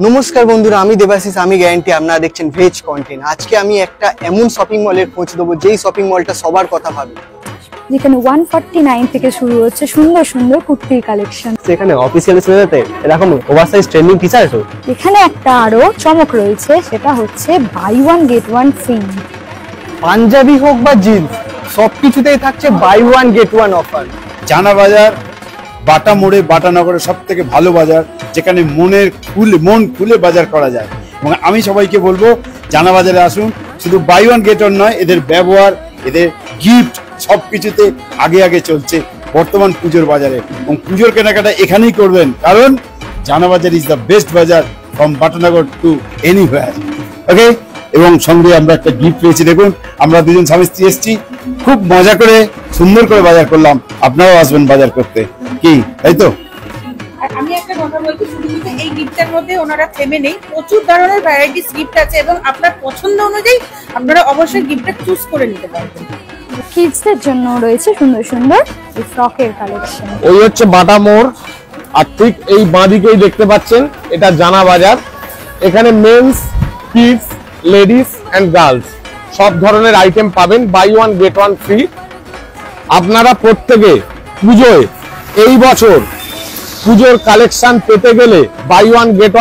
নমস্কার বন্ধুরা, আমি দেবাশিস, আমি গ্যারান্টি। আপনারা দেখছেন ভেজ কন্টেন্ট। আজকে আমি একটা এমন শপিং মলের খোঁজ দেবো যেই শপিং মলটা সবার কথা ভাবে, যেখানে 149 থেকে শুরু হচ্ছে সুন্দর সুন্দর কুর্তির কালেকশন। সেখানে অফিসিয়াল স্পেসেতে এরকম ওভারসাইজ ট্রেন্ডিং টি-শার্ট আছে। এখানে একটা আরো চমক রয়েছে, সেটা হচ্ছে buy one get one free. Punjabi হোক বা জিন্স, সবকিছুতেই থাকছে buy one get one offer. Jana Bazar বাটা মোড়ে, বাটানগরের সব থেকে ভালো বাজার, যেখানে মন খুলে বাজার করা যায়। এবং আমি সবাইকে বলবো জানা বাজারে আসুন। শুধু বাই ওয়ান গেট ওয়ান নয়, এদের ব্যবহার, এদের গিফট সবকিছুতে আগে চলছে বর্তমান পুজোর বাজারে। এবং পুজোর কেনাকাটা এখানেই করবেন, কারণ জানা বাজার ইজ দ্য বেস্ট বাজার ফ্রম বাটানগর টু এনিওয়্যার। ওকে, এবং সঙ্গে আমরা একটা গিফট পেয়েছি। দেখুন, আমরা দুজন স্বামী স্ত্রী এসেছি, খুব মজা করে সুন্দর করে বাজার করলাম। আপনারাও আসবেন বাজার করতে, কি তাই তো? আর আমি একটা কথা বলছি, শুধু এই গিফটের মধ্যে ওনারা থেমে নেই, প্রচুর ধরনের ভ্যারাইটিস গিফট আছে এবং আপনার পছন্দ অনুযায়ী আপনারা অবশ্যই গিফটটা চুজ করে নিতে পারবেন। কিডসদের জন্য রয়েছে সুন্দর সুন্দর এই ফ্রকের কালেকশন। ওই হচ্ছে বাটা মোড়, আর ঠিক এই বাঁদিকেই দেখতে পাচ্ছেন এটা জানা বাজার। এখানে men's, kids, ladies and girls সব ধরনের আইটেম পাবেন buy one get one free. আপনারা প্রত্যেকে পুজোয় এই বছর পুজোর কালেকশন পেতে গেলে বাই ওয়ান গেট